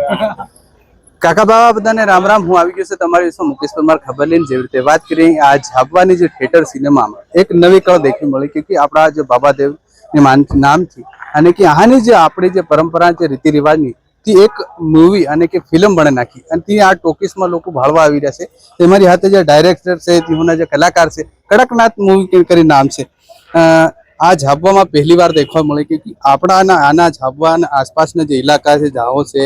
કાકા બાબા બધાને રામ રામ. હું આવી ગયો છું તમારી વિશે મુકેશ પરમાર ખબર લઈને. જેવી રીતે વાત કરી આ ઝાપવાની જે થિયેટર સિનેમામાં એક નવી કળ દેખી મળી કે આપણા જે બાબાદેવ નામથી અને કે આની જે આપણી જે પરંપરા છે રીતિ રિવાજની તે એક મૂવી અને કે ફિલ્મ બને નાખી અને તે આ ટોકીસમાં લોકો ભાળવા આવી રહ્યા છે. તમારી હાથે જે ડાયરેક્ટર છે તેઓના જે કલાકાર છે કડકનાથ મૂવી કરી નામ છે. આ ઝાપવામાં પહેલી વાર દેખવા મળે કે આપણા આના ઝાપવા આસપાસના જે ઇલાકા છે ગાંવો છે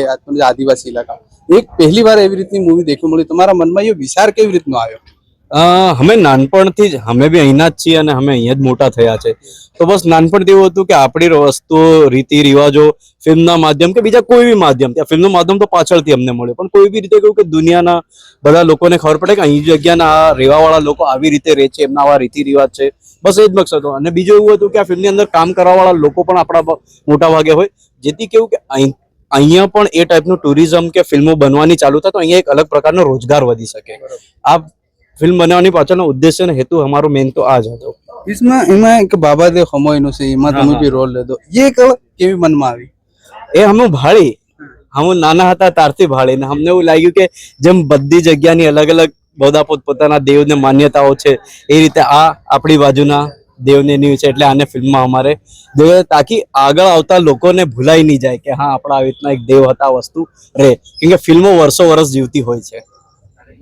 આદિવાસી ઇલાકા એક પહેલી વાર એવી રીતની મૂવી દેખવા મળી. તમારા મનમાં એ વિચાર કેવી રીતનો આવ્યો? અમે નાનપણથી જ અમે બી અહીંના જ છીએ અને અમે અહીંયા જ મોટા થયા છે. તો બસ નાનપણથી એવું હતું કે આપણી વસ્તુઓ રીતિ રિવાજો ફિલ્મના માધ્યમ કે બીજા કોઈ બી માધ્યમ, ત્યાં ફિલ્મનું માધ્યમ તો પાછળથી અમને મળ્યું, પણ કોઈ બી રીતે કહ્યું કે દુનિયાના બધા લોકોને ખબર પડે કે અહીં જગ્યાના આ રહેવાવાળા લોકો આવી રીતે રહે છે, એમના આવા રીતિ રિવાજ છે. બસ એ જ મકસદ હતો. અને બીજું એવું હતું કે આ ફિલ્મની અંદર કામ કરવાવાળા લોકો પણ આપણા મોટા ભાગે હોય, જેથી કેવું કે અહીંયા પણ એ ટાઈપનું ટુરિઝમ કે ફિલ્મો બનવાની ચાલુ થાય તો અહીંયા એક અલગ પ્રકારનો રોજગાર વધી શકે. આ ફિલ્મ બનાવવાની પાછળનો ઉદ્દેશ્ય અને હેતુ અમારો મેઇન તો આ જ હતો. એમાં એક બાબાદેવ હમોયનો છે, એમાં તમે બી રોલ લીધો. એ કેવી મનમાં આવી? એ અમે ભાળી, અમે નાના હતા ત્યારથી ભાળી ને અમને એવું લાગ્યું કે જેમ બધી જગ્યાની અલગ અલગ બધા પોતપોતાના દેવને માન્યતાઓ છે એ રીતે આ આપણી બાજુના દેવને ન્યૂ છે, એટલે આને ફિલ્મમાં અમારે જોઈએ તાકી આગળ આવતા લોકોને ભૂલાઈ નહીં જાય કે હા આપણા આવી રીતના એક દેવ હતા વસ્તુ રે, કેમ કે ફિલ્મો વર્ષો વર્ષ જીવતી હોય છે.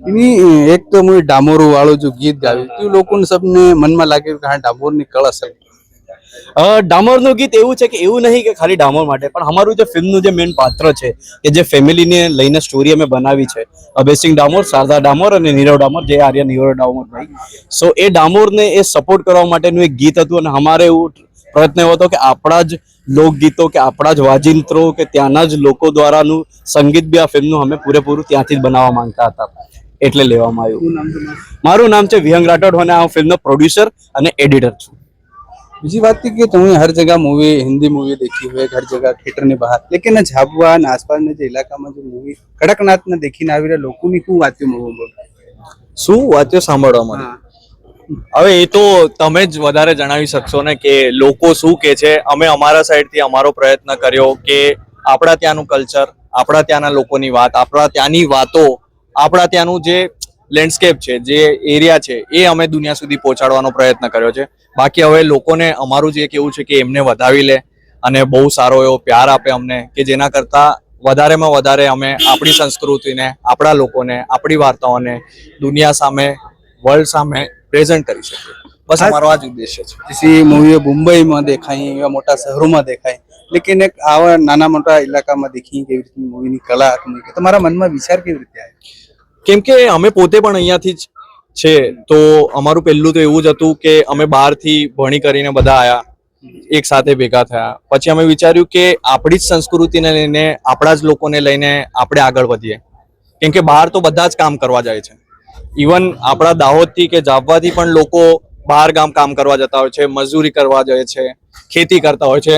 એની એક તો હું ડામોરો વાળું જો ગીત ગાયું તે લોકોને સબને મનમાં લાગે કે હા ડામોરની કળ અસર. ડામરનું ગીત એવું છે કે એવું નહીં કે ખાલી ડામર માટે, પણ અમારું જે ફિલ્મનું જે મેઇન પાત્ર છે કે જે ફેમિલીને લઈને સ્ટોરી અમે બનાવી છે, અભયસિંહ ડામોર, શારદા ડામોર અને નીરવ ડામોર, જે આર્ય નીરવ ડામોર ભાઈ. સો એ ડામોરને એ સપોર્ટ કરવા માટેનું એક ગીત હતું અને અમારે એવું પ્રયત્ન એવો હતો કે આપણા જ લોકગીતો કે આપણા જ વાજિંત્રો કે ત્યાંના જ લોકો દ્વારાનું સંગીત બી આ ફિલ્મનું અમે પૂરેપૂરું ત્યાંથી જ બનાવવા માંગતા હતા, એટલે લેવામાં આવ્યું. મારું નામ છે વિહંગ રાઠોડ અને આ ફિલ્મનો પ્રોડ્યુસર અને એડિટર છું. બીજી વાત કે તમે હર જगह मूवी हिंदी मूवी देखी हुई हर जगह थिएटर ની બહાર, લેकिन ઝાબવા અને આસપાસના જે ઇલાકામાં જે મૂવી કડકનાથ ને દેખીને આવી રહ્યા લોકોની શું વાતો મળવા શું વાતો સાંભળવા મળે? હવે એ તો તમે જ વધારે જણાવી શકશો ને કે લોકો શું કે છે. અમે અમારા સાઈડથી અમારો પ્રયત્ન કર્યો કે આપણા ત્યાંનું કલ્ચર, આપણા ત્યાંના લોકોની વાત, આપણા ત્યાંની વાતો, આપણા ત્યાંનું જે લેન્ડસ્કેપ છે, જે એરિયા છે એ અમે દુનિયા સુધી પહોંચાડવાનો પ્રયત્ન કર્યો છે. બાકી હવે લોકોને અમારું જે કેવું છે કે એમને વધાવી લે અને બહુ સારો એવો પ્યાર આપે અમને, કે જેના કરતાં વધારેમાં વધારે અમે આપણી સંસ્કૃતિને, આપણા લોકોને, આપણી વાર્તાઓને દુનિયા સામે, વર્લ્ડ સામે પ્રેઝન્ટ કરી શકીએ. બસ અમારો આ જ ઉદ્દેશ્ય છે. જેસી મૂવીઓ મુંબઈમાં દેખાય, એવા મોટા શહેરોમાં દેખાય, લેकिन એક આવા નાના મોટા ઇલાકામાં દેખી કેવી રીતની મૂવીની કલા, તમારા મનમાં વિચાર કેવી રીતે આવ્યો? કેમ કે અમે પોતે પણ અહીંયાથી જ છે, તો અમારું પહેલું તો એવું જ હતું કે અમે બહારથી ભણી કરીને બધા આવ્યા, એક સાથે ભેગા થયા. પછી અમે વિચાર્યું કે આપણી જ સંસ્કૃતિને લઈને, આપણા જ લોકોને લઈને આપણે આગળ વધીએ. કેમ કે બહાર તો બધા જ કામ કરવા જાય છે. ઇવન આપણા દાહોદથી કે ઝાપવાથી પણ લોકો બહાર ગામ કામ કરવા જતા હોય છે, મજૂરી કરવા જાય છે, ખેતી કરતા હોય છે,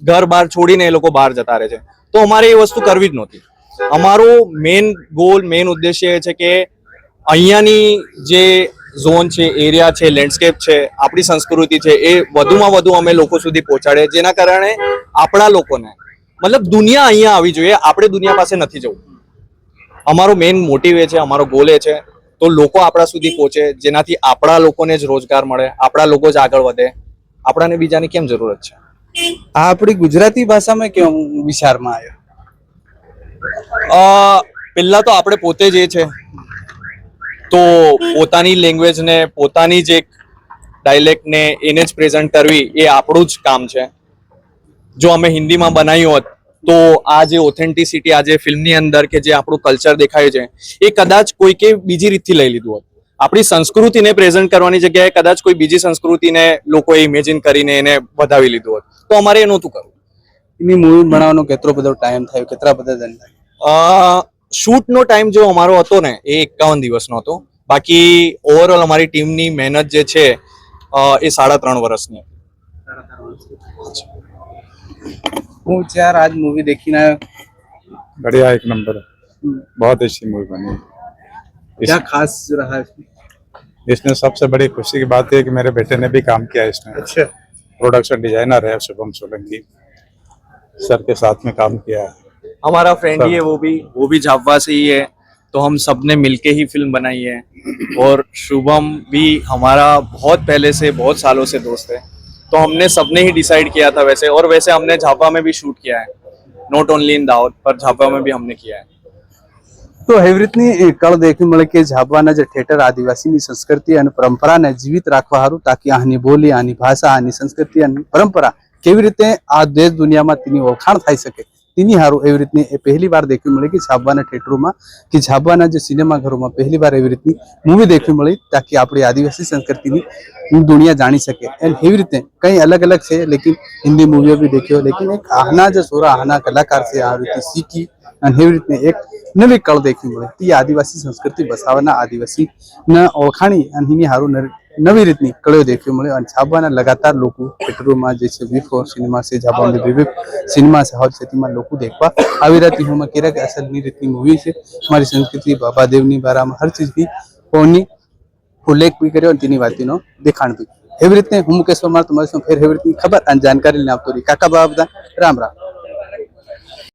ઘર બહાર છોડીને એ લોકો બહાર જતા રહે છે. તો અમારે એ વસ્તુ કરવી જ નહોતી. અમારો મેઇન ગોલ, મેઇન ઉદ્દેશ્ય એ છે કે અહીંયાની જે ઝોન છે, એરિયા છે, લેન્ડસ્કેપ છે, આપણી સંસ્કૃતિ છે એ વધુમાં વધુ અમે લોકો સુધી પહોંચાડે, જેના કારણે આપણા લોકોને મતલબ દુનિયા અહીંયા આવી જોઈએ, આપણે દુનિયા પાસે નથી જવું. અમારો મેઇન મોટિવ એ છે, અમારો ગોલ એ છે. તો લોકો આપણા સુધી પહોંચે, જેનાથી આપણા લોકોને જ રોજગાર મળે, આપણા લોકો જ આગળ વધે, આપણાને બીજાની કેમ જરૂરત છે? આ આપણી ગુજરાતી ભાષામાં કેમ વિચારમાં આવ્યો? પહેલા તો આપણે પોતે જ એ છે, તો પોતાની લેંગ્વેજને, પોતાની જ એક ડાયલેક્ટને એને જ પ્રેઝન્ટ કરવી એ આપણું જ કામ છે. જો અમે હિન્દીમાં બનાવ્યું હોત તો આ જે ઓથેન્ટિસિટી આજે ફિલ્મની અંદર કે જે આપણું કલ્ચર દેખાય છે એ કદાચ કોઈકે બીજી રીતથી લઈ લીધું હોત. આપણી સંસ્કૃતિને પ્રેઝન્ટ કરવાની જગ્યાએ કદાચ કોઈ બીજી સંસ્કૃતિને લોકોએ ઇમેજિન કરીને એને વધાવી લીધું હોત, તો અમારે એ નહોતું કરવું. એની મૂવી બનાવવાનો કેટલો બધો ટાઈમ થયો, કેટલા બધા જણ થાય? શૂટનો ટાઈમ જો અમારો હતો ને એ 51 દિવસનો હતો. બાકી ઓવરઓલ અમારી ટીમની મહેનત જે છે એ 3.5 વર્ષની હતી. હું ચાર આજ मूवी देखी ना, बढ़िया, एक नंबर, बहुत अच्छी मूवी बनी। क्या खास रहा इसमें? इसमें सबसे बड़ी खुशी की बात है कि मेरे बेटे ने भी काम किया इसमें। अच्छा, प्रोडक्शन डिजाइनर है शुभम सोलंकी, सर के साथ में काम किया है। हमारा फ्रेंड ही है, वो भी झाबवा से ही है, तो हम सब ने मिलके ही फिल्म बनाई है। और शुभम भी हमारा बहुत पहले से, बहुत सालों से दोस्त है, तो हमने सबने ही डिसाइड किया था वैसे। और वैसे हमने झाबवा में भी शूट किया है, नॉट ओनली इन दाहोद, पर झाबवा में भी हमने किया है। તો એવી રીતની કળ દેખી મળે કે ઝાબવાના જે થિયેટર આદિવાસીની સંસ્કૃતિ અને પરંપરાને જીવિત રાખવા હારું તાકી આની બોલી, આની ભાષા, આની સંસ્કૃતિ અને પરંપરા કેવી રીતે આ દેશ દુનિયામાં તેની ઓળખાણ થઈ શકે તેની હારું એવી રીતની એ પહેલી વાર દેખવી મળી કે ઝાબવાના થિયેટરોમાં કે ઝાબવાના જે સિનેમાઘરોમાં પહેલી વાર એવી રીતની મૂવી દેખવી મળી તાકી આપણી આદિવાસી સંસ્કૃતિની दुनिया जानी सके एंड एवी रीते कई अलग अलग से लेकिन हिंदी मूवीओ भी देखियो लेकिन एक आहना जो सोरा आहना कलाकार से आ रीते सीखी અને એવી રીતને એક નવી કળ દેખવી મળે તે આદિવાસી સંસ્કૃતિ બસાવવાના આદિવાસી ના ઓળખાણી અને એની હારું નવી રીતની કળીઓ દેખવી મળે અને છાપવાના લગાતાર લોકો થિયેટરોમાં જે છે વી4 સિનેમા છે છાપવાની વિવિધ સિનેમા છે હોલ સિટીમાં લોકો देखવા આવી रहती હું કેરા કે અસલની રીતની મૂવી છે અમારી સંસ્કૃતિ બાબા દેવની બારામાં હર ચીજ भी ઓની ઉલ્લેખ भी કર્યો અને તેની વાતનો દેખાણ भी એવી રીતને હું મુકેશ પરમાર તમારી સાથે ફેર એવી રીતની ખબર અને જાણકારી લઈને આવતો રહી કાકા બાબા રામ રામ।